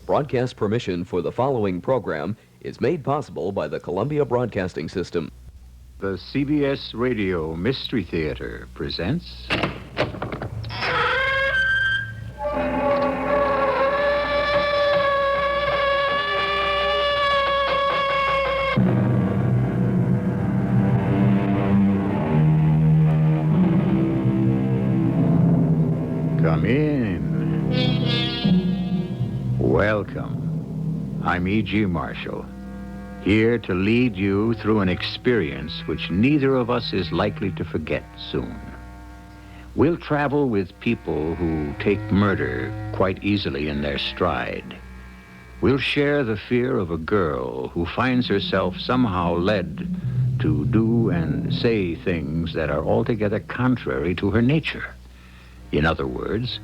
Broadcast permission for the following program is made possible by the Columbia Broadcasting System. The CBS Radio Mystery Theater presents... Come in. Welcome. I'm E.G. Marshall, here to lead you through an experience which neither of us is likely to forget soon. We'll travel with people who take murder quite easily in their stride. We'll share the fear of a girl who finds herself somehow led to do and say things that are altogether contrary to her nature. In other words,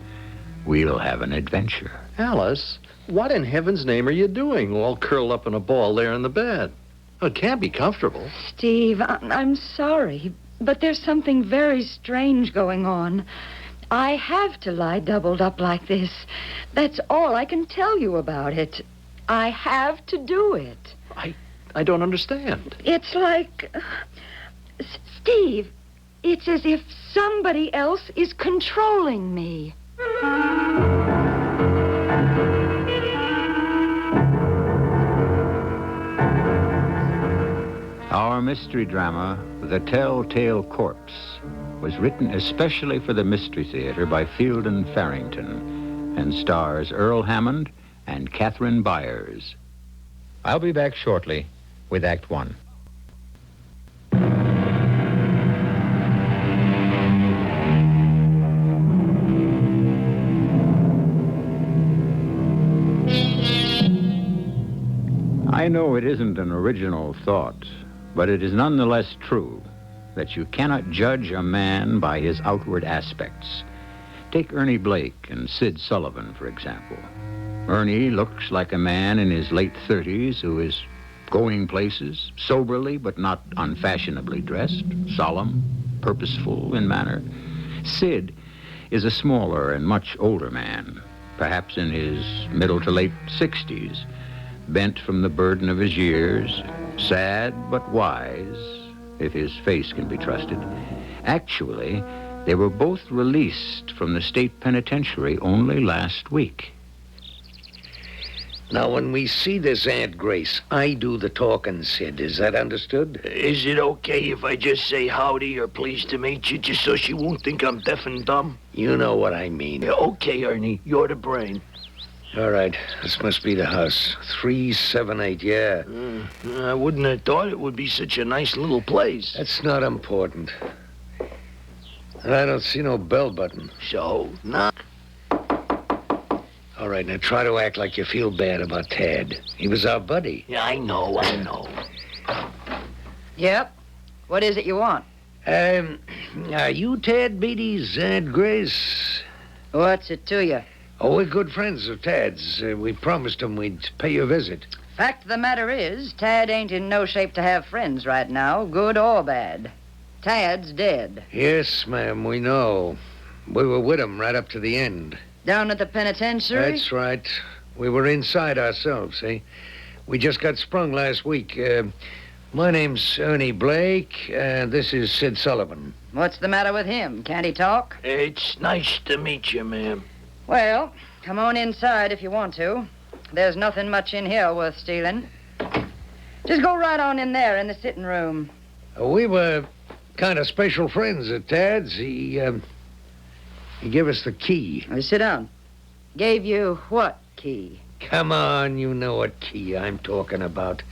we'll have an adventure. Alice, what in heaven's name are you doing, all curled up in a ball there in the bed? Oh, it can't be comfortable. Steve, I'm sorry, but there's something very strange going on. I have to lie doubled up like this. That's all I can tell you about it. I have to do it. I don't understand. It's like... Steve, it's as if somebody else is controlling me. Our mystery drama, The Telltale Corpse, was written especially for the Mystery Theater by Field and Farrington and stars Earl Hammond and Catherine Byers. I'll be back shortly with Act One. I know it isn't an original thought, but it is nonetheless true that you cannot judge a man by his outward aspects. Take Ernie Blake and Sid Sullivan, for example. Ernie looks like a man in his late 30s who is going places, soberly but not unfashionably dressed, solemn, purposeful in manner. Sid is a smaller and much older man, perhaps in his middle to late 60s, bent from the burden of his years, sad but wise, if his face can be trusted. Actually, they were both released from the state penitentiary only last week. Now, when we see this Aunt Grace, I do the talking, Sid. Is that understood? Is it okay if I just say howdy or pleased to meet you, just so she won't think I'm deaf and dumb? You know what I mean. Yeah, okay, Ernie. You're the brain. All right. This must be the house. 378, yeah. I wouldn't have thought it would be such a nice little place. That's not important. And I don't see no bell button. So, knock. All right, now try to act like you feel bad about Tad. He was our buddy. Yeah, I know. Yep. What is it you want? Are you Tad Beatty's Aunt Grace? What's it to you? Oh, we're good friends of Tad's. We promised him we'd pay you a visit. Fact of the matter is, Tad ain't in no shape to have friends right now, good or bad. Tad's dead. Yes, ma'am, we know. We were with him right up to the end. Down at the penitentiary? That's right. We were inside ourselves, eh? We just got sprung last week. My name's Ernie Blake, and this is Sid Sullivan. What's the matter with him? Can't he talk? It's nice to meet you, ma'am. Well, come on inside if you want to. There's nothing much in here worth stealing. Just go right on in there in the sitting room. We were kind of special friends at Tad's. He gave us the key. Now, sit down. Gave you what key? Come on, you know what key I'm talking about.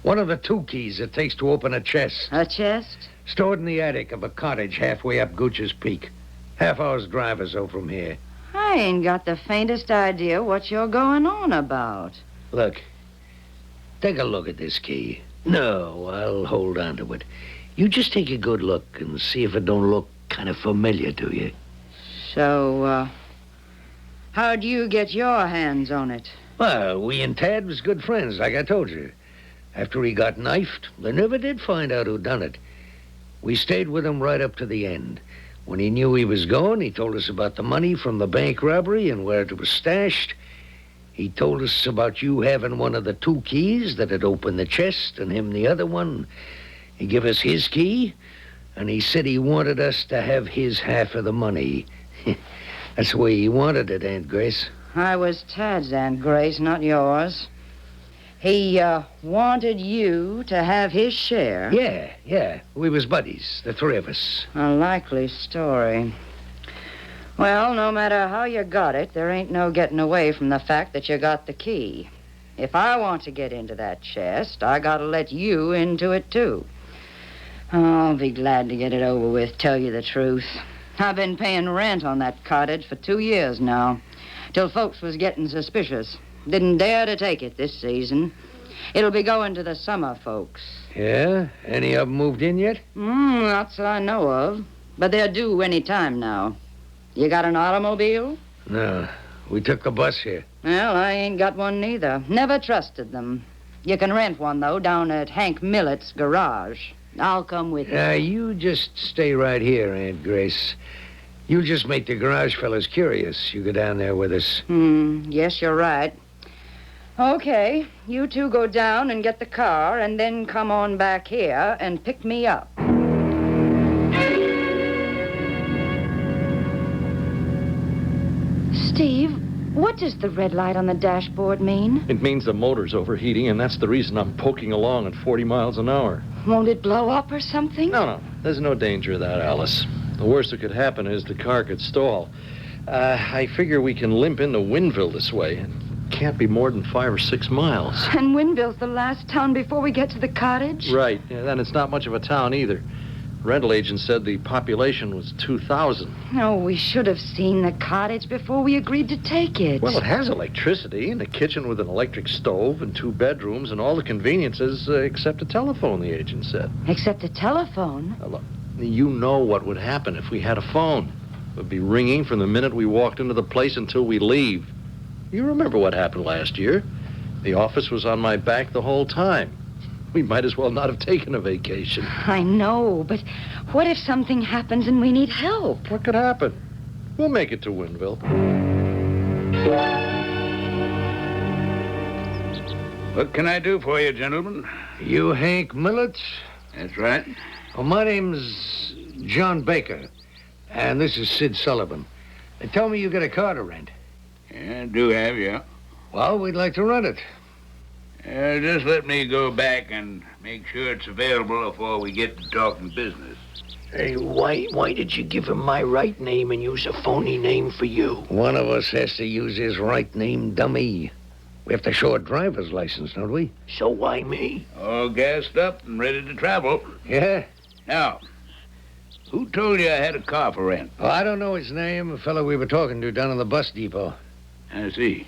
One of the 2 keys it takes to open a chest. A chest? Stored in the attic of a cottage halfway up Gooch's Peak. Half-hour's drive or so from here. I ain't got the faintest idea what you're going on about. Look. Take a look at this key. No, I'll hold on to it. You just take a good look and see if it don't look kind of familiar to you. So, how'd you get your hands on it? Well, we and Tad was good friends, like I told you. After he got knifed, they never did find out who done it. We stayed with him right up to the end. When he knew he was going, he told us about the money from the bank robbery and where it was stashed. He told us about you having one of the 2 keys that had opened the chest and him the other one. He gave us his key, and he said he wanted us to have his half of the money. That's the way he wanted it, Aunt Grace. I was Tad's Aunt Grace, not yours. He wanted you to have his share. Yeah. We was buddies, the 3 of us. A likely story. Well, no matter how you got it, there ain't no getting away from the fact that you got the key. If I want to get into that chest, I gotta let you into it, too. I'll be glad to get it over with, tell you the truth. I've been paying rent on that cottage for 2 years now, till folks was getting suspicious. Didn't dare to take it this season. It'll be going to the summer folks. Yeah? Any of them moved in yet? Lots that I know of. But they're due any time now. You got an automobile? No. We took the bus here. Well, I ain't got one neither. Never trusted them. You can rent one, though, down at Hank Millett's garage. I'll come with you. You just stay right here, Aunt Grace. You'll just make the garage fellas curious. You go down there with us. Yes, you're right. Okay, you 2 go down and get the car, and then come on back here and pick me up. Steve, what does the red light on the dashboard mean? It means the motor's overheating, and that's the reason I'm poking along at 40 miles an hour. Won't it blow up or something? No. There's no danger of that, Alice. The worst that could happen is the car could stall. I figure we can limp into Winville this way. It can't be more than 5 or 6 miles. And Winville's the last town before we get to the cottage? Right. Yeah, then it's not much of a town either. Rental agent said the population was 2,000. Oh, we should have seen the cottage before we agreed to take it. Well, it has electricity and a kitchen with an electric stove and 2 bedrooms and all the conveniences except a telephone, the agent said. Except a telephone? Now, look, you know what would happen if we had a phone. It would be ringing from the minute we walked into the place until we leave. You remember what happened last year. The office was on my back the whole time. We might as well not have taken a vacation. I know, but what if something happens and we need help? What could happen? We'll make it to Winville. What can I do for you, gentlemen? You Hank Millett? That's right. Well, my name's John Baker, and this is Sid Sullivan. They tell me you got a car to rent. Yeah, I do have, yeah. Well, we'd like to rent it. Just let me go back and make sure it's available before we get to talking business. Hey, why did you give him my right name and use a phony name for you? One of us has to use his right name, dummy. We have to show a driver's license, don't we? So why me? All gassed up and ready to travel. Yeah? Now, who told you I had a car for rent? Oh, I don't know his name. A fellow we were talking to down in the bus depot. I see.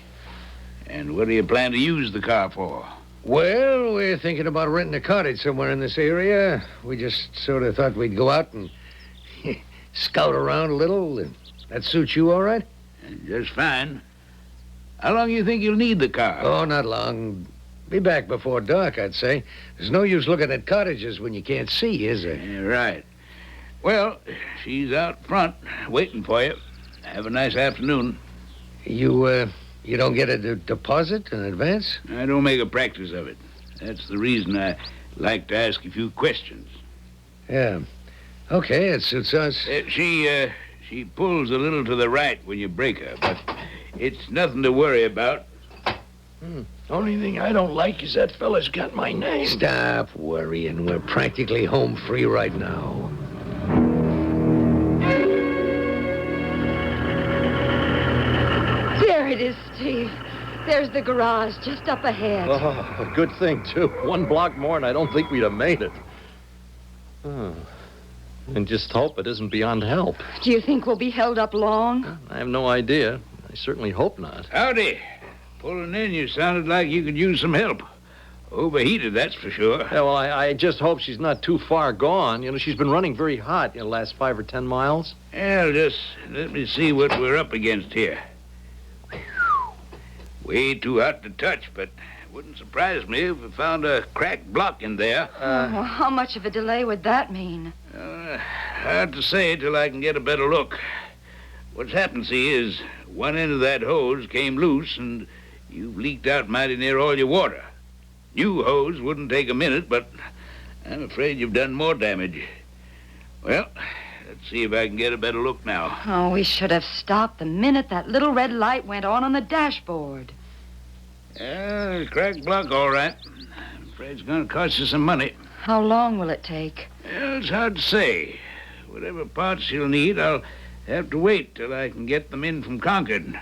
And what do you plan to use the car for? Well, we're thinking about renting a cottage somewhere in this area. We just sort of thought we'd go out and scout around a little. That suits you all right? Just fine. How long do you think you'll need the car? Oh, not long. Be back before dark, I'd say. There's no use looking at cottages when you can't see, is there? Yeah, right. Well, she's out front waiting for you. Have a nice afternoon. You don't get a deposit in advance? I don't make a practice of it. That's the reason I like to ask a few questions. Yeah. Okay, it suits us. She pulls a little to the right when you break her, but it's nothing to worry about. Only thing I don't like is that fella's got my name. Stop worrying. We're practically home free right now. There it is, Steve. There's the garage just up ahead. Oh, a good thing, too. 1 block more and I don't think we'd have made it. Oh. And just hope it isn't beyond help. Do you think we'll be held up long? I have no idea. I certainly hope not. Howdy. Pulling in, you sounded like you could use some help. Overheated, that's for sure. Yeah, well, I just hope she's not too far gone. You know, she's been running very hot the last 5 or 10 miles. Well, just let me see what we're up against here. Way too hot to touch, but it wouldn't surprise me if we found a cracked block in there. Well, how much of a delay would that mean? Hard to say till I can get a better look. What's happened, see, is one end of that hose came loose, and You've leaked out mighty near all your water. New hose wouldn't take a minute, but I'm afraid you've done more damage. Well, let's see if I can get a better look now. Oh, we should have stopped the minute that little red light went on the dashboard. Cracked block, all right. I'm afraid it's going to cost you some money. How long will it take? Well, it's hard to say. Whatever parts you'll need, I'll have to wait till I can get them in from Concord.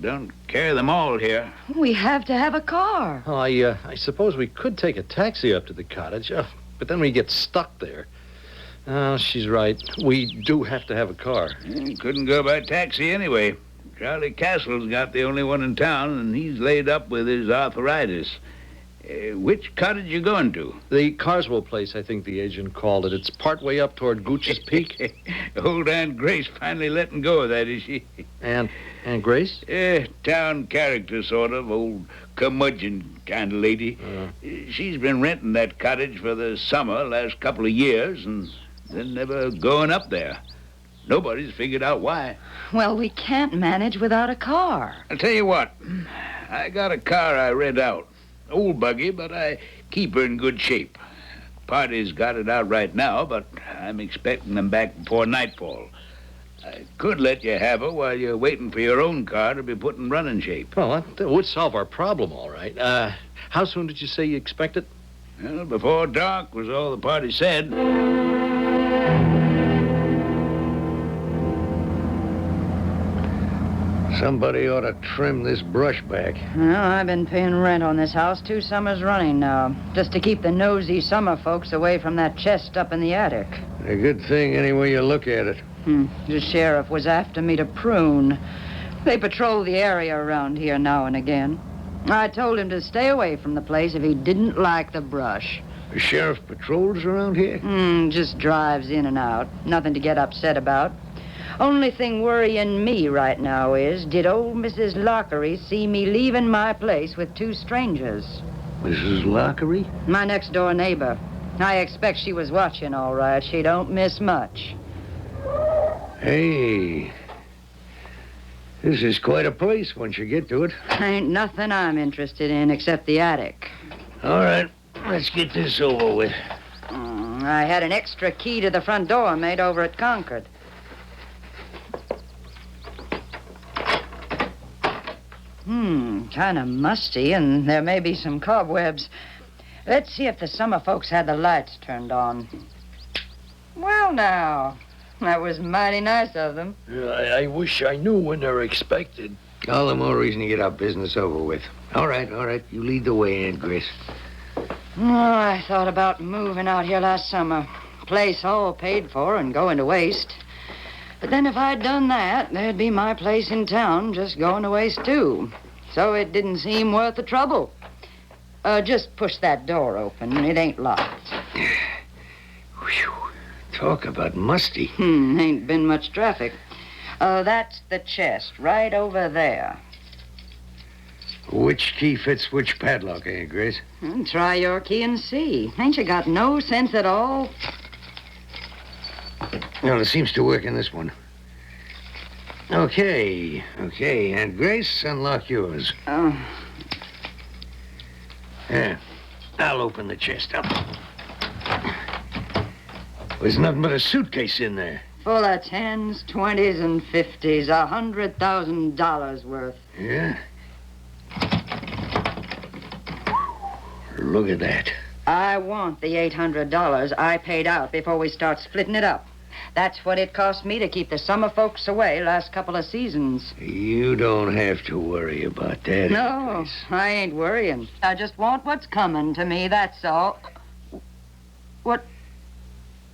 Don't carry them all here. We have to have a car. Oh, I suppose we could take a taxi up to the cottage, but then we get stuck there. Oh, she's right. We do have to have a car. Couldn't go by taxi anyway. Charlie Castle's got the only one in town, and he's laid up with his arthritis. Which cottage you going to? The Carswell place, I think the agent called it. It's partway up toward Gooch's Peak. Old Aunt Grace finally letting go of that, is she? Aunt Grace? Town character, sort of. Old curmudgeon kind of lady. She's been renting that cottage for the summer last couple of years, and then never going up there. Nobody's figured out why. Well, we can't manage without a car. I'll tell you what. I got a car I rent out. Old buggy, but I keep her in good shape. Party's got it out right now, but I'm expecting them back before nightfall. I could let you have her while you're waiting for your own car to be put in running shape. Well, that would solve our problem, all right. How soon did you say you expect it? Well, before dark was all the party said. Somebody ought to trim this brush back. Well, I've been paying rent on this house 2 summers running now, just to keep the nosy summer folks away from that chest up in the attic. A good thing any way you look at it. The sheriff was after me to prune. They patrol the area around here now and again. I told him to stay away from the place if he didn't like the brush. The sheriff patrols around here? Just drives in and out. Nothing to get upset about. Only thing worrying me right now is, did old Mrs. Lockery see me leaving my place with 2 strangers? Mrs. Lockery? My next-door neighbor. I expect she was watching all right. She don't miss much. Hey, this is quite a place once you get to it. Ain't nothing I'm interested in except the attic. All right, let's get this over with. I had an extra key to the front door made over at Concord. Kind of musty, and there may be some cobwebs. Let's see if the summer folks had the lights turned on. Well, now, that was mighty nice of them. I wish I knew when they're expected. All the more reason to get our business over with. All right. You lead the way, Aunt Grace. I thought about moving out here last summer. Place all paid for and going to waste. But then if I'd done that, there'd be my place in town just going to waste, too. So it didn't seem worth the trouble. Just push that door open. It ain't locked. Whew. Talk about musty. Ain't been much traffic. That's the chest right over there. Which key fits which padlock, Aunt Grace? Try your key and see. Ain't you got no sense at all? Well, it seems to work in this one. Okay, Aunt Grace, unlock yours. Yeah, I'll open the chest up. There's nothing but a suitcase in there. Full of 10s, 20s, and 50s. $100,000 worth. Yeah? Look at that. I want the $800 I paid out before we start splitting it up. That's what it cost me to keep the summer folks away last couple of seasons. You don't have to worry about that. No, I ain't worrying. I just want what's coming to me, that's all.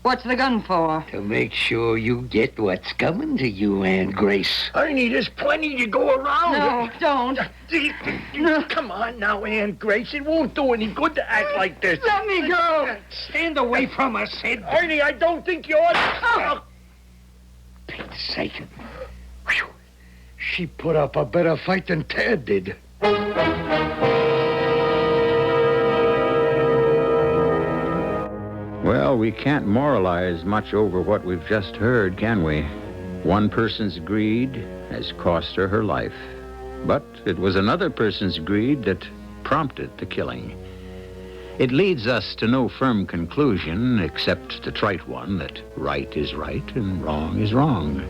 What's the gun for? To make sure you get what's coming to you, Aunt Grace. Ernie, there's plenty to go around. No, don't. No. Come on now, Aunt Grace. It won't do any good to act like this. Let me go. Stand away from us, Sid. Ernie, I don't think you ought to. Oh. Pete's sake. Whew. She put up a better fight than Tad did. Well, we can't moralize much over what we've just heard, can we? One person's greed has cost her life. But it was another person's greed that prompted the killing. It leads us to no firm conclusion except the trite one that right is right and wrong is wrong.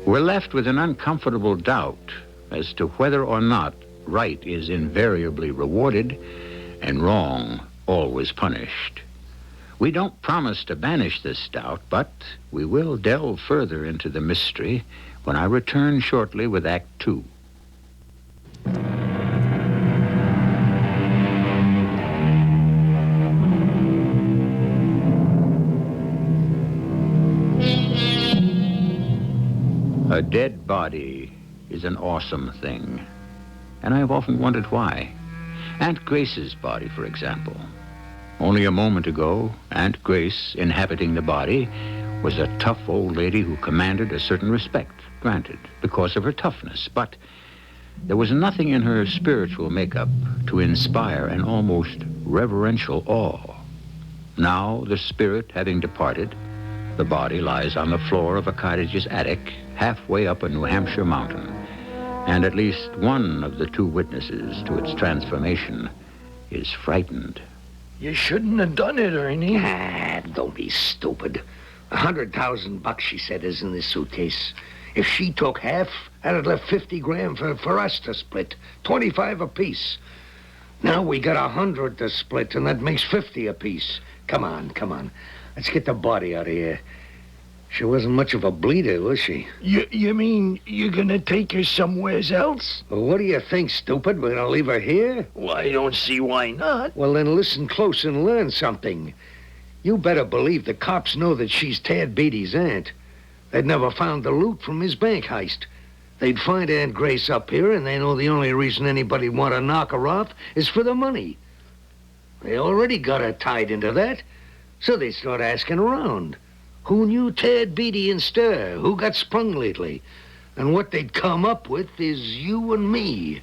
We're left with an uncomfortable doubt as to whether or not right is invariably rewarded and wrong always punished. We don't promise to banish this doubt, but we will delve further into the mystery when I return shortly with Act 2. A dead body is an awesome thing, and I have often wondered why. Aunt Grace's body, for example. Only a moment ago, Aunt Grace, inhabiting the body, was a tough old lady who commanded a certain respect, granted, because of her toughness. But there was nothing in her spiritual makeup to inspire an almost reverential awe. Now, the spirit having departed, the body lies on the floor of a cottage's attic, halfway up a New Hampshire mountain. And at least one of the two witnesses to its transformation is frightened. You shouldn't have done it, Ernie. Ah, don't be stupid. $100,000, she said, is in this suitcase. If she took half, that'd left 50 grand for us to split. 25 apiece. Now we got 100 to split, and that makes 50 apiece. Come on. Let's get the body out of here. She wasn't much of a bleeder, was she? You mean you're gonna take her somewhere else? Well, what do you think, stupid? We're gonna leave her here? Well, I don't see why not. Well, then listen close and learn something. You better believe the cops know that she's Tad Beatty's aunt. They'd never found the loot from his bank heist. They'd find Aunt Grace up here, and they know the only reason anybody'd want to knock her off is for the money. They already got her tied into that, so they start asking around. Who knew Tad Beatty in stir? Who got sprung lately? And what they'd come up with is you and me.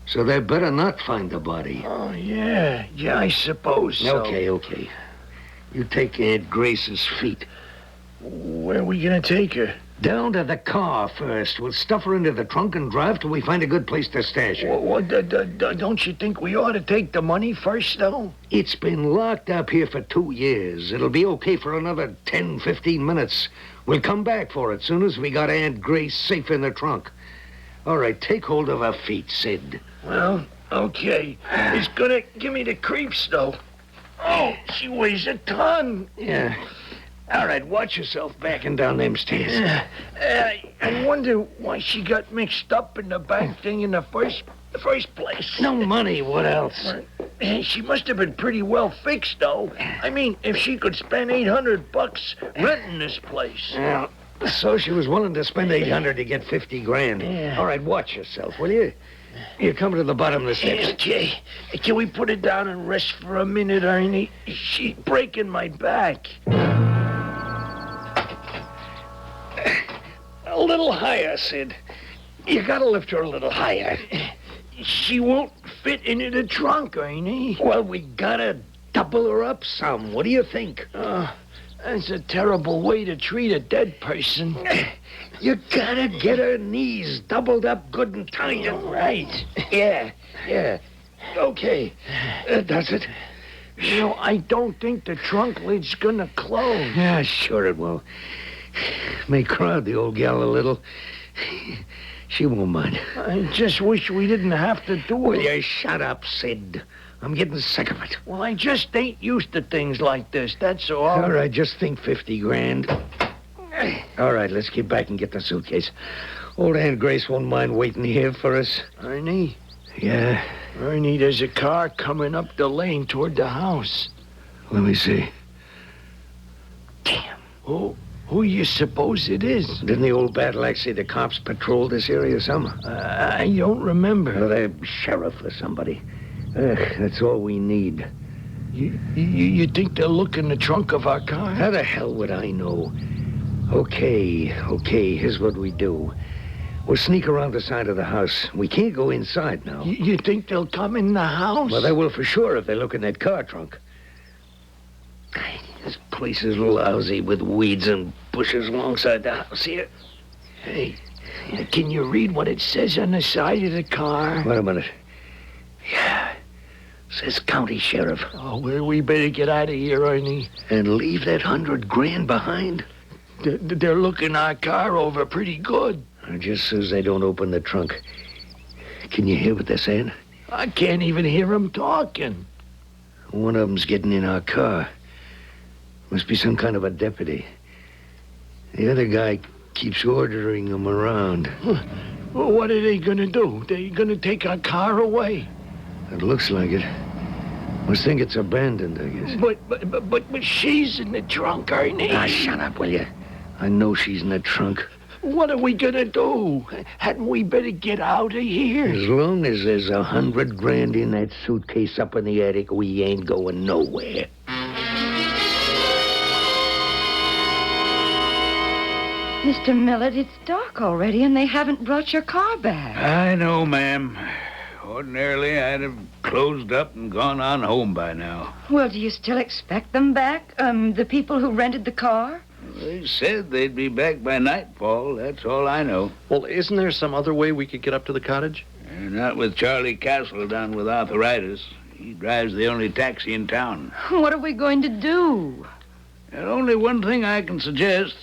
So they better not find the body. Oh, yeah, I suppose so. Okay. You take Aunt Grace's feet. Where are we gonna take her? Down to the car first. We'll stuff her into the trunk and drive till we find a good place to stash her. Don't you think we ought to take the money first, though? It's been locked up here for 2 years. It'll be okay for another 10, 15 minutes. We'll come back for it soon as we got Aunt Grace safe in the trunk. All right, take hold of her feet, Sid. Well, okay. It's gonna give me the creeps, though. Oh, she weighs a ton. Yeah. All right, watch yourself backing down them stairs. I wonder why she got mixed up in the bank thing in the first place. No money, what else? She must have been pretty well fixed, though. I mean, if she could spend $800 renting this place. Well, so she was willing to spend $800 to get 50 grand. Yeah. All right, watch yourself, will you? You come to the bottom of the steps. Okay. Can we put her down and rest for a minute, Ernie? She's breaking my back. A little higher, Sid. You gotta lift her a little higher. She won't fit into the trunk, Ernie. Well, we gotta double her up some. What do you think? That's a terrible way to treat a dead person. You gotta get her knees doubled up good and tight. Right. Yeah. Okay. Does it? You know, I don't think the trunk lid's gonna close. Yeah, sure it will. May crowd the old gal a little. She won't mind. I just wish we didn't have to do it. Will you shut up, Sid? I'm getting sick of it. Well, I just ain't used to things like this, that's all. All right, just think 50 grand. All right, let's get back and get the suitcase. Old Aunt Grace won't mind waiting here for us. Ernie? Yeah? Ernie, there's a car coming up the lane toward the house. Let me see. Damn. Who you suppose it is? Didn't the old battle act say the cops patrolled this area some? I don't remember. Well, they're sheriff or somebody. That's all we need. You think they'll look in the trunk of our car? How the hell would I know? Okay, here's what we do. We'll sneak around the side of the house. We can't go inside now. You think they'll come in the house? Well, they will for sure if they look in that car trunk. This place is lousy with weeds and bushes alongside the house here. Hey, Can you read what it says on the side of the car? Wait a minute. Yeah. Says county sheriff. Oh, well, we better get out of here, Ernie. And leave that $100,000 behind? They're looking our car over pretty good. Just so they don't open the trunk. Can you hear what they're saying? I can't even hear them talking. One of them's getting in our car. Must be some kind of a deputy. The other guy keeps ordering them around. Well, what are they gonna do? They gonna take our car away? It looks like it. Must think it's abandoned, I guess. But she's in the trunk, Ernie. Ah, shut up, will you? I know she's in the trunk. What are we gonna do? Hadn't we better get out of here? As long as there's $100,000 in that suitcase up in the attic, we ain't going nowhere. Mr. Millett, it's dark already, and they haven't brought your car back. I know, ma'am. Ordinarily, I'd have closed up and gone on home by now. Well, do you still expect them back? The people who rented the car? They said they'd be back by nightfall. That's all I know. Well, isn't there some other way we could get up to the cottage? Not with Charlie Castle down with arthritis. He drives the only taxi in town. What are we going to do? There's only one thing I can suggest.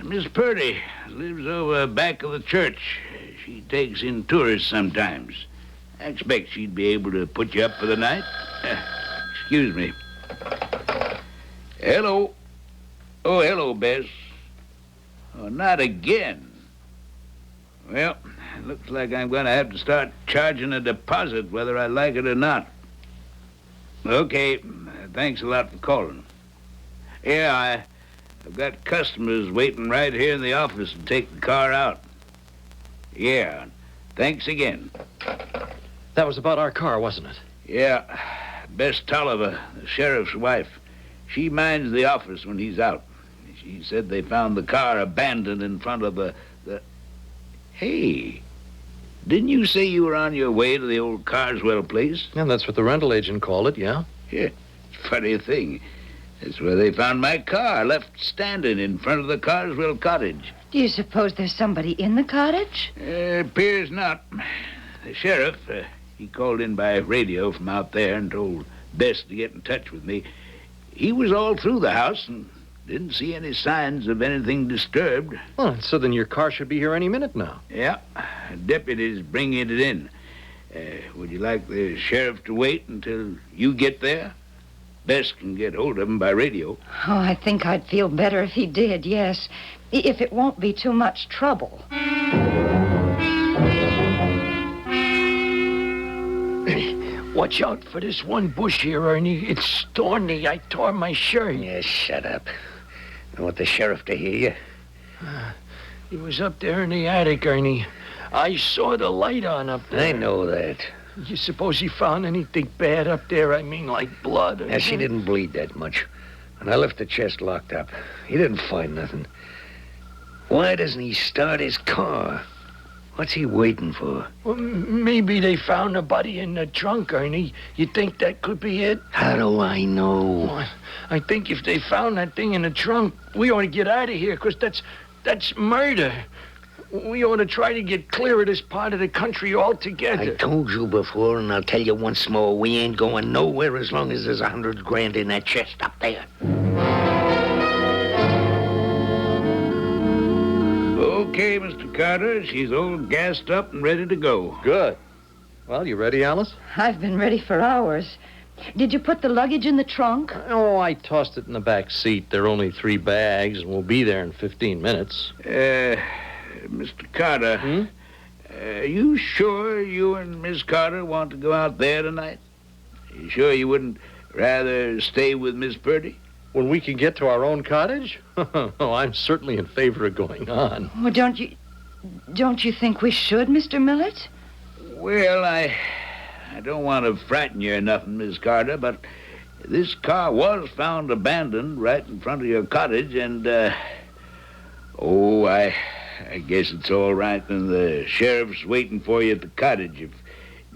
Miss Purdy lives over back of the church. She takes in tourists sometimes. I expect she'd be able to put you up for the night. Excuse me. Hello. Oh, hello, Bess. Oh, not again. Well, it looks like I'm going to have to start charging a deposit whether I like it or not. Okay, thanks a lot for calling. Yeah, I've got customers waiting right here in the office to take the car out. Yeah, thanks again. That was about our car, wasn't it? Yeah, Bess Tolliver, the sheriff's wife. She minds the office when he's out. She said they found the car abandoned in front of the... Hey, didn't you say you were on your way to the old Carswell place? Yeah, that's what the rental agent called it, yeah. Yeah, funny thing. That's where they found my car, left standing in front of the Carswell cottage. Do you suppose there's somebody in the cottage? Appears not. The sheriff, he called in by radio from out there and told Bess to get in touch with me. He was all through the house and didn't see any signs of anything disturbed. Well, so then your car should be here any minute now. Yeah, deputy's bringing it in. Would you like the sheriff to wait until you get there? Bess can get hold of him by radio. Oh, I think I'd feel better if he did, yes. If it won't be too much trouble. Watch out for this one bush here, Ernie. It's thorny. I tore my shirt. Yeah, shut up. I want the sheriff to hear you. He was up there in the attic, Ernie. I saw the light on up there. I know that. You suppose he found anything bad up there? I mean, like blood or Yeah, she didn't bleed that much. And I left the chest locked up. He didn't find nothing. Why doesn't he start his car? What's he waiting for? Well, maybe they found the body in the trunk, Ernie. You think that could be it? How do I know? Well, I think if they found that thing in the trunk, we ought to get out of here, because that's murder. We ought to try to get clear of this part of the country altogether. I told you before, and I'll tell you once more, we ain't going nowhere as long as there's $100,000 in that chest up there. Okay, Mr. Carter, she's all gassed up and ready to go. Good. Well, you ready, Alice? I've been ready for hours. Did you put the luggage in the trunk? Oh, I tossed it in the back seat. There are only 3 bags, and we'll be there in 15 minutes. Mr. Carter, are you sure you and Miss Carter want to go out there tonight? You sure you wouldn't rather stay with Miss Purdy? When we can get to our own cottage? Oh, I'm certainly in favor of going on. Well, don't you think we should, Mr. Millett? Well, I don't want to frighten you or nothing, Miss Carter, but this car was found abandoned right in front of your cottage, and, I guess it's all right, and the sheriff's waiting for you at the cottage. If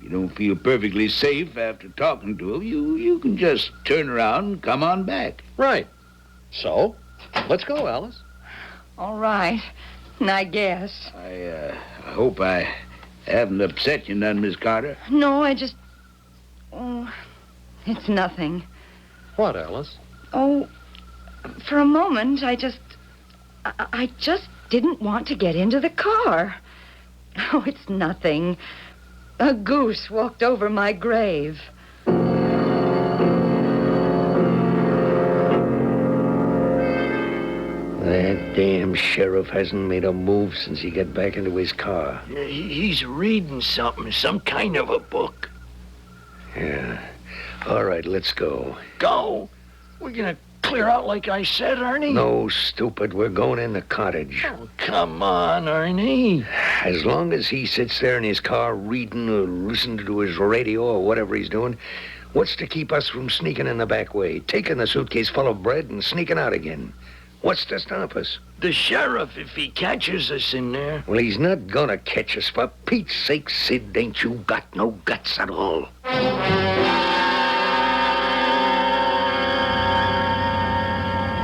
you don't feel perfectly safe after talking to him, you can just turn around and come on back. Right. So, let's go, Alice. All right. I guess. I hope I haven't upset you none, Miss Carter. No, I just... Oh, it's nothing. What, Alice? Oh, for a moment, I just didn't want to get into the car. Oh, it's nothing. A goose walked over my grave. That damn sheriff hasn't made a move since he got back into his car. He's reading something, some kind of a book. Yeah. All right, let's go. Go? We're gonna clear out like I said, Ernie? No, stupid. We're going in the cottage. Oh, come on, Ernie. As long as he sits there in his car reading or listening to his radio or whatever he's doing, what's to keep us from sneaking in the back way, taking the suitcase full of bread and sneaking out again? What's to stop us? The sheriff, if he catches us in there. Well, he's not gonna catch us. For Pete's sake, Sid, ain't you got no guts at all?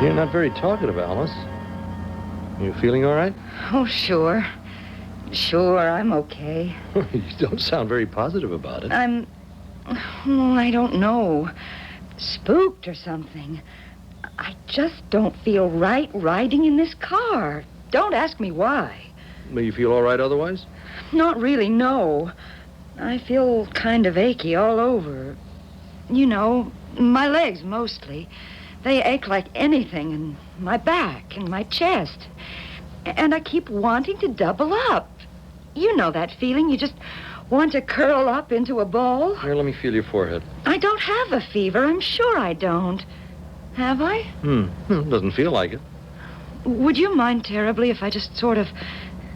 You're not very talkative, Alice. You feeling all right? Oh, sure. Sure, I'm okay. You don't sound very positive about it. I don't know. Spooked or something. I just don't feel right riding in this car. Don't ask me why. But you feel all right otherwise? Not really, no. I feel kind of achy all over. You know, my legs mostly. They ache like anything, and my back and my chest. And I keep wanting to double up. You know that feeling. You just want to curl up into a ball. Here, let me feel your forehead. I don't have a fever. I'm sure I don't. Have I? Doesn't feel like it. Would you mind terribly if I just sort of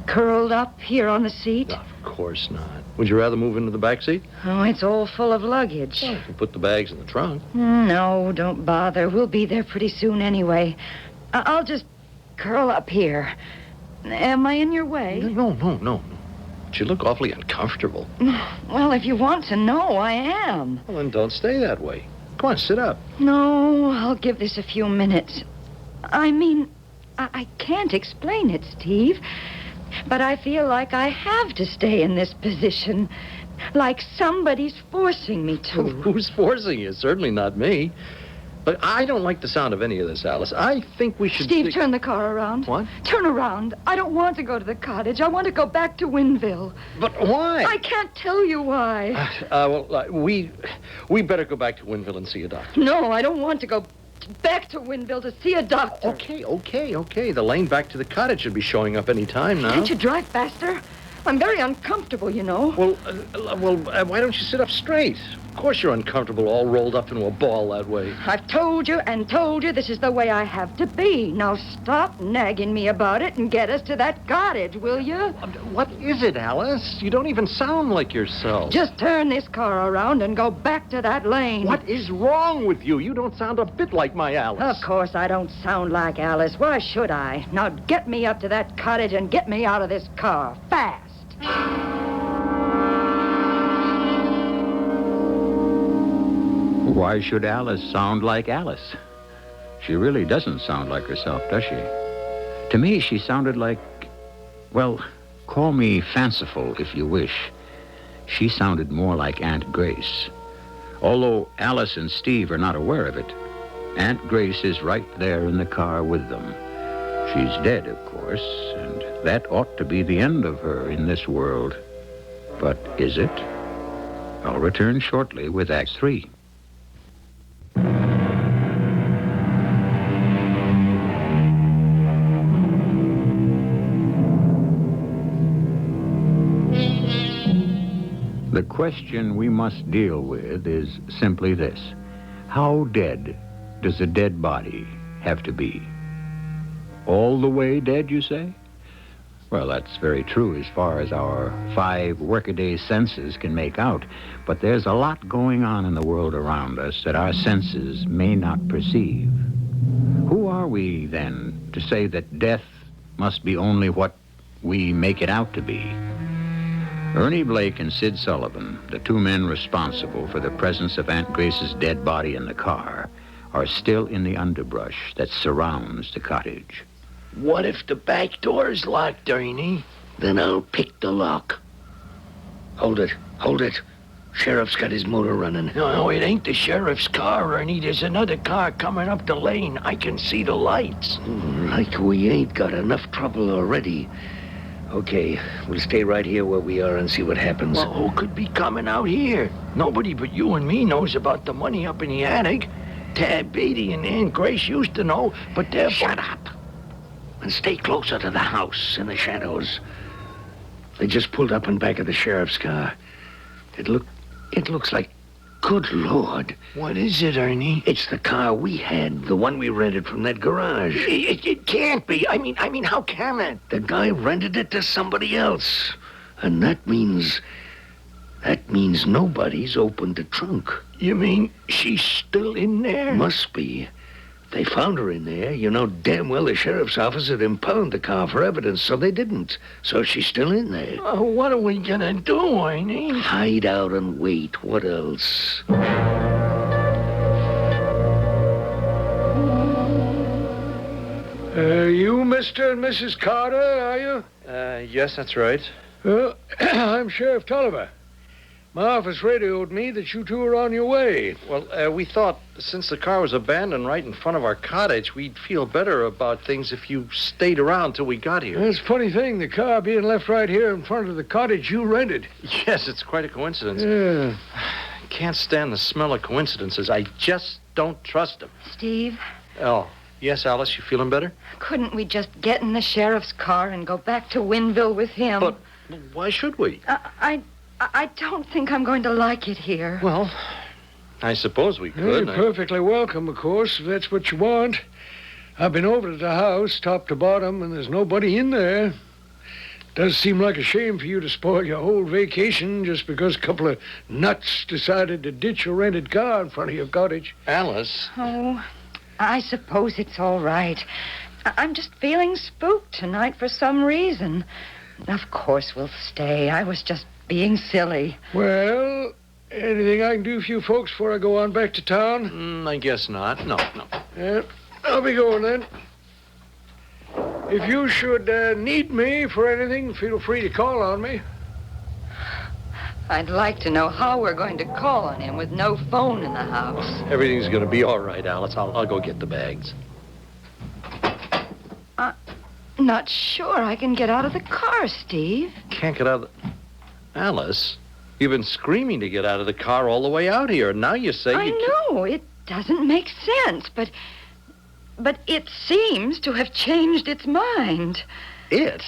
curled up here on the seat? Of course not. Would you rather move into the back seat? Oh, it's all full of luggage. Well, you can put the bags in the trunk. No, don't bother. We'll be there pretty soon anyway. I'll just curl up here. Am I in your way? No. But you look awfully uncomfortable. Well, if you want to know, I am. Well, then don't stay that way. Come on, sit up. No, I'll give this a few minutes. I mean, I can't explain it, Steve. But I feel like I have to stay in this position. Like somebody's forcing me to. Who's forcing you? Certainly not me. But I don't like the sound of any of this, Alice. I think we should... Steve, turn the car around. What? Turn around. I don't want to go to the cottage. I want to go back to Winville. But why? I can't tell you why. We better go back to Winville and see a doctor. No, I don't want to go back to Winville to see a doctor. Okay. The lane back to the cottage should be showing up any time now. Can't you drive faster? I'm very uncomfortable, you know. Why don't you sit up straight? Of course you're uncomfortable, all rolled up into a ball that way. I've told you this is the way I have to be. Now stop nagging me about it and get us to that cottage, will you? What is it, Alice? You don't even sound like yourself. Just turn this car around and go back to that lane. What is wrong with you? You don't sound a bit like my Alice. Of course I don't sound like Alice. Why should I? Now get me up to that cottage and get me out of this car. Fast. Why should Alice sound like Alice? She really doesn't sound like herself, does she? To me, she sounded like, well, call me fanciful if you wish. She sounded more like Aunt Grace. Although Alice and Steve are not aware of it, Aunt Grace is right there in the car with them. She's dead, of course, and that ought to be the end of her in this world. But is it? I'll return shortly with Act 3. The question we must deal with is simply this. How dead does a dead body have to be? All the way dead, you say? Well, that's very true as far as our 5 workaday senses can make out. But there's a lot going on in the world around us that our senses may not perceive. Who are we, then, to say that death must be only what we make it out to be? Ernie Blake and Sid Sullivan, the 2 men responsible for the presence of Aunt Grace's dead body in the car, are still in the underbrush that surrounds the cottage. What if the back door's locked, Ernie? Then I'll pick the lock. Hold it. Sheriff's got his motor running. No, it ain't the sheriff's car, Ernie. There's another car coming up the lane. I can see the lights. Like we ain't got enough trouble already. Okay, we'll stay right here where we are and see what happens. Well, who could be coming out here? Nobody but you and me knows about the money up in the attic. Tad Beatty and Aunt Grace used to know, but they're... Shut up. And stay closer to the house in the shadows. They just pulled up in back of the sheriff's car. It looks like... Good Lord. What is it, Ernie? It's the car we had, the one we rented from that garage. It can't be. I mean, how can it? The guy rented it to somebody else. And that means nobody's opened the trunk. You mean she's still in there? Must be. They found her in there. You know damn well the sheriff's office had impounded the car for evidence, so they didn't. So she's still in there. What are we gonna do, Ernie? Hide out and wait. What else? You Mr. and Mrs. Carter, are you? Yes, that's right. I'm Sheriff Tolliver. My office radioed me that you two are on your way. Well, we thought since the car was abandoned right in front of our cottage, we'd feel better about things if you stayed around till we got here. It's a funny thing, the car being left right here in front of the cottage you rented. Yes, it's quite a coincidence. Yeah. Can't stand the smell of coincidences. I just don't trust them. Steve, Oh, yes, Alice, you feeling better? couldn't we just get in the sheriff's car and go back to Winville with him? But why should we? I don't think I'm going to like it here. Well, I suppose we You're could. perfectly welcome, of course, if that's what you want. I've been over to the house, top to bottom, and there's nobody in there. Does seem like a shame for you to spoil your whole vacation just because a couple of nuts decided to ditch a rented car in front of your cottage. Alice. Oh, I suppose it's all right. I'm just feeling spooked tonight for some reason. Of course we'll stay. I was just being silly. Well, anything I can do for you folks before I go on back to town? I guess not. No. Yeah, I'll be going then. If you should need me for anything, feel free to call on me. I'd like to know how we're going to call on him with no phone in the house. Everything's going to be all right, Alice. I'll go get the bags. Not sure I can get out of the car, Steve. Can't get out of the... Alice, you've been screaming to get out of the car all the way out here. Now you say I know. It doesn't make sense, but it seems to have changed its mind. It?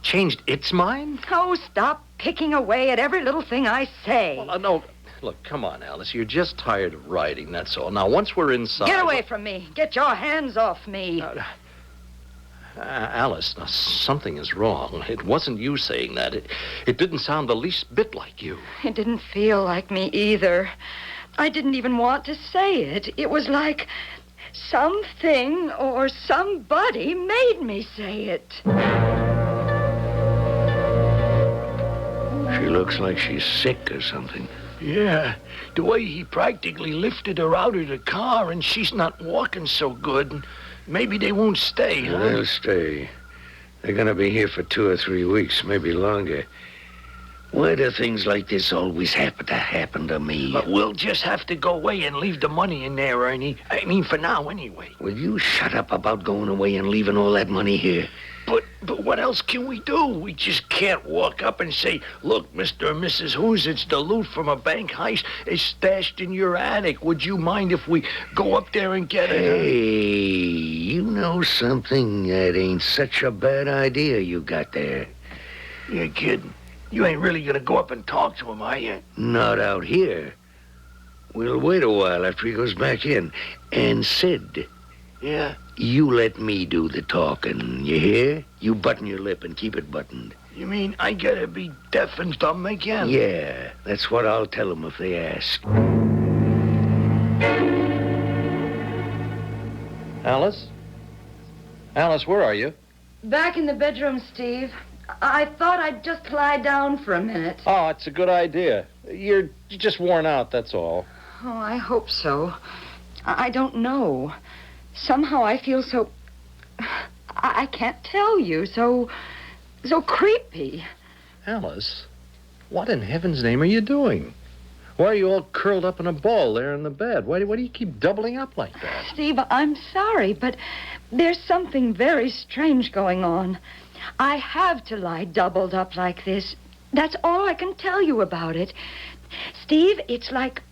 Changed its mind? Oh, stop picking away at every little thing I say. Well, no. Look, come on, Alice. You're just tired of riding, that's all. Now, once we're inside... Get away from me. Get your hands off me. Alice, now, something is wrong. It wasn't you saying that. It didn't sound the least bit like you. It didn't feel like me either. I didn't even want to say it. It was like something or somebody made me say it. She looks like she's sick or something. Yeah, the way he practically lifted her out of the car and she's not walking so good. And maybe they won't stay, huh? They'll stay. They're going to be here for 2 or 3 weeks, maybe longer. Why do things like this always happen to me? But we'll just have to go away and leave the money in there, Ernie. I mean, for now, anyway. Will you shut up about going away and leaving all that money here? But what else can we do? We just can't walk up and say, look, Mr. and Mrs. Who's, it's the loot from a bank heist. It's stashed in your attic. Would you mind if we go up there and get it? Hey, you know something? That ain't such a bad idea you got there. You're kidding. You ain't really gonna go up and talk to him, are you? Not out here. We'll wait a while after he goes back in. And Sid... Yeah? You let me do the talking, you hear? You button your lip and keep it buttoned. You mean I gotta be deaf and dumb again? Yeah, that's what I'll tell them if they ask. Alice? Alice, where are you? Back in the bedroom, Steve. I thought I'd just lie down for a minute. Oh, it's a good idea. You're just worn out, that's all. Oh, I hope so. I don't know. Somehow I feel so... I can't tell you. So creepy. Alice, what in heaven's name are you doing? Why are you all curled up in a ball there in the bed? Why do you keep doubling up like that? Steve, I'm sorry, but there's something very strange going on. I have to lie doubled up like this. That's all I can tell you about it. Steve, it's like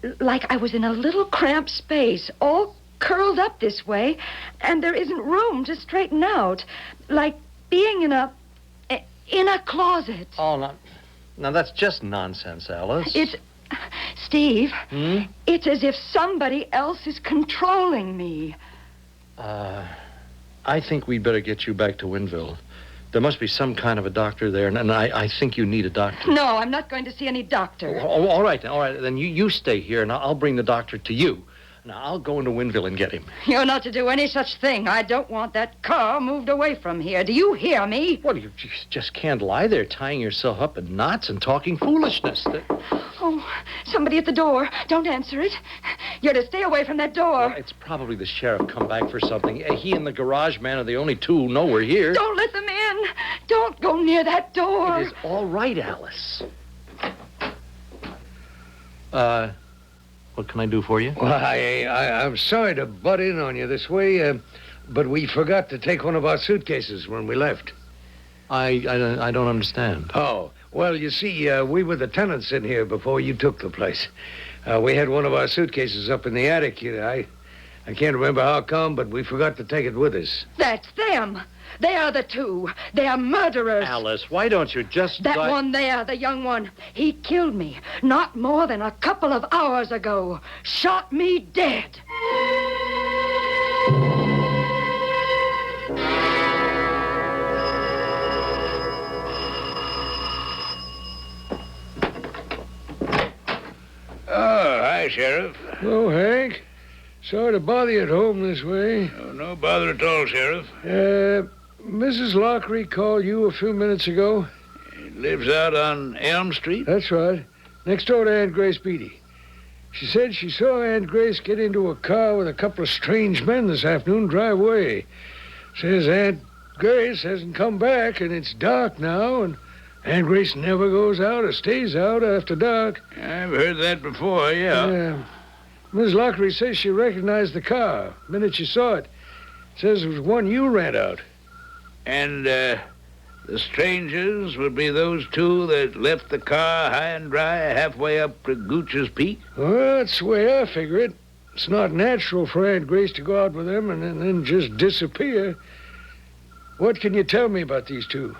I was in a little cramped space, all curled up this way, and there isn't room to straighten out. Like being in a closet. Oh, now that's just nonsense, Alice. Steve, it's as if somebody else is controlling me. I think we'd better get you back to Winville. There must be some kind of a doctor there, and I think you need a doctor. No, I'm not going to see any doctor. Oh, all right. Then you stay here, and I'll bring the doctor to you. Now, I'll go into Winville and get him. You're not to do any such thing. I don't want that car moved away from here. Do you hear me? Well, you just can't lie there tying yourself up in knots and talking foolishness. Oh, somebody at the door. Don't answer it. You're to stay away from that door. Well, it's probably the sheriff come back for something. He and the garage man are the only two who know we're here. Don't let them in. Don't go near that door. It is all right, Alice. What can I do for you? Well, I'm sorry to butt in on you this way, but we forgot to take one of our suitcases when we left. I don't understand. Oh, well, you see, we were the tenants in here before you took the place. We had one of our suitcases up in the attic. I can't remember how come, but we forgot to take it with us. That's them. They are the two. They are murderers. Alice, why don't you just... That one there, the young one, he killed me not more than a couple of hours ago. Shot me dead. Oh, hi, Sheriff. Hello, Hank. Sorry to bother you at home this way. Oh, no bother at all, Sheriff. Mrs. Lockery called you a few minutes ago. He lives out on Elm Street? That's right. Next door to Aunt Grace Beatty. She said she saw Aunt Grace get into a car with a couple of strange men this afternoon drive away. Says Aunt Grace hasn't come back, and it's dark now, and Aunt Grace never goes out or stays out after dark. I've heard that before, yeah. Miss Lockery says she recognized the car the minute she saw it. Says it was one you ran out. And, the strangers would be those two that left the car high and dry halfway up to Gooch's Peak? Well, that's the way I figure it. It's not natural for Aunt Grace to go out with them and then just disappear. What can you tell me about these two?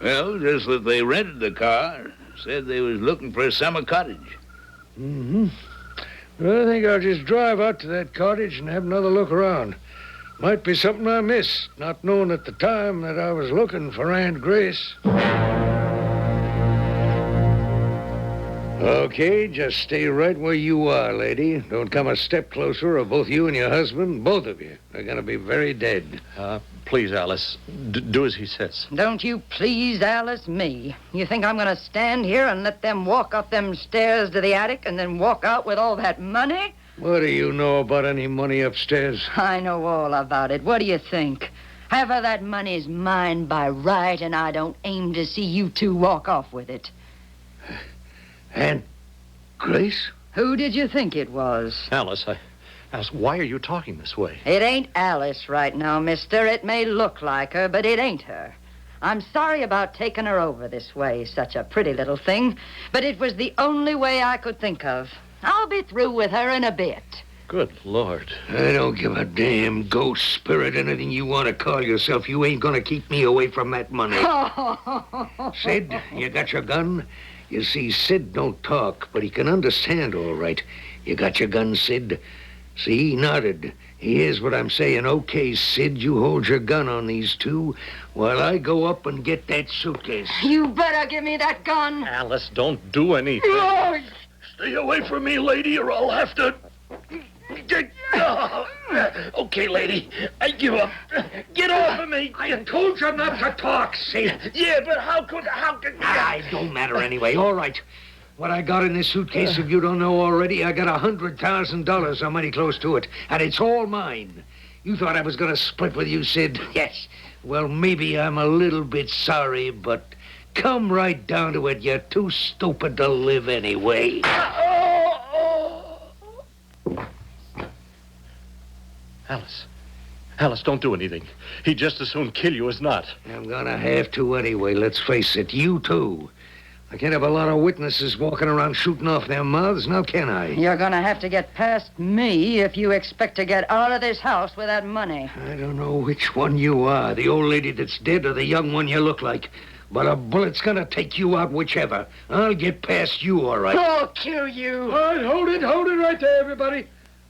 Well, just that they rented the car. Said they was looking for a summer cottage. Mm-hmm. Well, I think I'll just drive out to that cottage and have another look around. Might be something I missed, not knowing at the time that I was looking for Aunt Grace. Okay, just stay right where you are, lady. Don't come a step closer, or both you and your husband, both of you, are going to be very dead. Please, Alice, do as he says. Don't you please, Alice, me. You think I'm going to stand here and let them walk up them stairs to the attic and then walk out with all that money? What do you know about any money upstairs? I know all about it. What do you think? Half of that money's mine by right, and I don't aim to see you two walk off with it. Aunt Grace? Who did you think it was? Alice, why are you talking this way? It ain't Alice right now, mister. It may look like her, but it ain't her. I'm sorry about taking her over this way, such a pretty little thing, but it was the only way I could think of. I'll be through with her in a bit. Good Lord. I don't give a damn ghost, spirit, anything you want to call yourself. You ain't gonna keep me away from that money. Sid, you got your gun? You see, Sid don't talk, but he can understand all right. You got your gun, Sid? See, he nodded. He hears what I'm saying. Okay, Sid, you hold your gun on these two while I go up and get that suitcase. You better give me that gun. Alice, don't do anything. Oh, Stay away from me, lady, or I'll have to... Okay, lady, I give up. Get off of me. I told you not to talk, Sid. Yeah, but how could... It don't matter anyway. All right. What I got in this suitcase, if you don't know already, I got $100,000 or money close to it, and it's all mine. You thought I was going to split with you, Sid? Yes. Well, maybe I'm a little bit sorry, but come right down to it, you're too stupid to live anyway. Alice, don't do anything. He'd just as soon kill you as not. I'm gonna have to anyway, let's face it. You too. I can't have a lot of witnesses walking around shooting off their mouths, now can I? You're gonna have to get past me if you expect to get out of this house with that money. I don't know which one you are, the old lady that's dead or the young one you look like. But a bullet's gonna take you out whichever. I'll get past you, all right. I'll kill you. All right, hold it right there, everybody.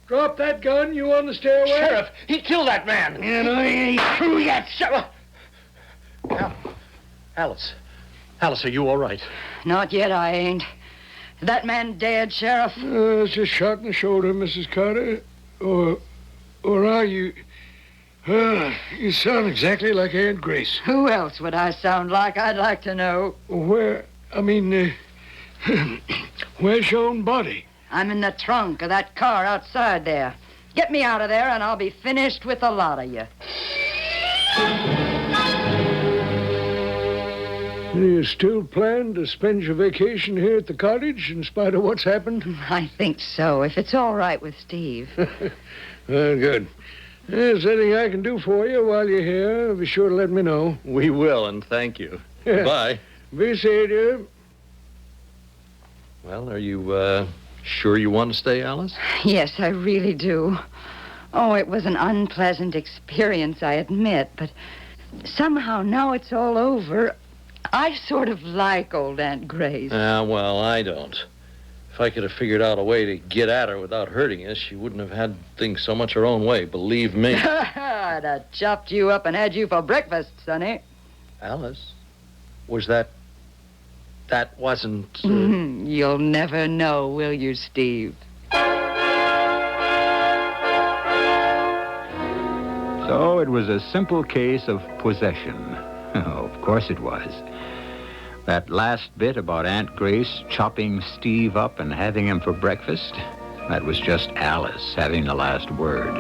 Drop that gun, you on the stairway. Sheriff, he killed that man. And I ain't through yet. Alice, are you all right? Not yet, I ain't. That man dead, Sheriff? It's just shot in the shoulder, Mrs. Carter. Or are you... you sound exactly like Aunt Grace. Who else would I sound like? I'd like to know. Where's your own body? I'm in the trunk of that car outside there. Get me out of there and I'll be finished with the lot of you. You still plan to spend your vacation here at the cottage in spite of what's happened? I think so, if it's all right with Steve. Well, good. If there's anything I can do for you while you're here, be sure to let me know. We will, and thank you. Yeah. Bye. Be safe, dear. Well, are you, sure you want to stay, Alice? Yes, I really do. Oh, it was an unpleasant experience, I admit, but somehow now it's all over. I sort of like old Aunt Grace. Well, I don't. If I could have figured out a way to get at her without hurting us, she wouldn't have had things so much her own way, believe me. I'd have chopped you up and had you for breakfast, Sonny. Alice, was that wasn't... You'll never know, will you, Steve? So it was a simple case of possession. Oh, of course it was. That last bit about Aunt Grace chopping Steve up and having him for breakfast, that was just Alice having the last word.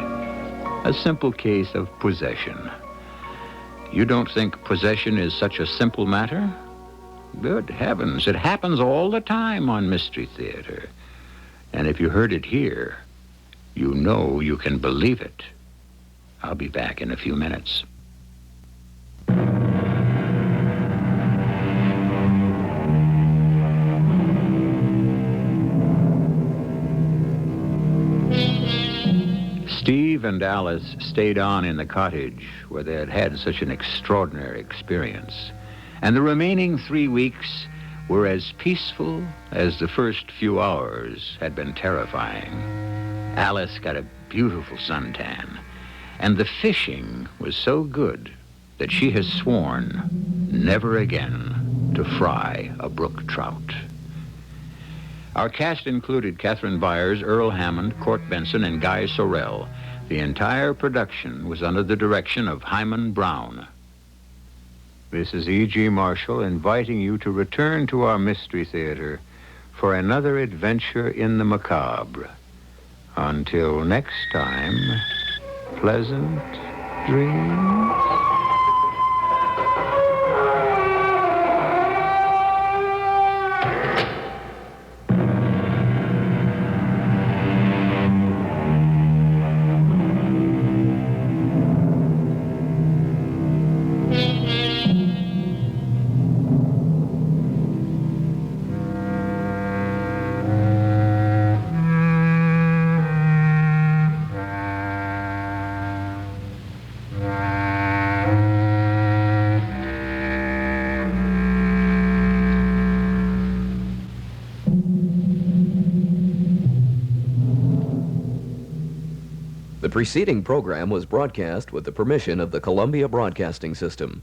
A simple case of possession. You don't think possession is such a simple matter? Good heavens, it happens all the time on Mystery Theater. And if you heard it here, you know you can believe it. I'll be back in a few minutes. Steve and Alice stayed on in the cottage where they had had such an extraordinary experience. And the remaining 3 weeks were as peaceful as the first few hours had been terrifying. Alice got a beautiful suntan, and the fishing was so good that she has sworn never again to fry a brook trout. Our cast included Catherine Byers, Earl Hammond, Court Benson, and Guy Sorrell. The entire production was under the direction of Himan Brown. This is E.G. Marshall inviting you to return to our Mystery Theater for another adventure in the macabre. Until next time, pleasant dreams. The preceding program was broadcast with the permission of the Columbia Broadcasting System.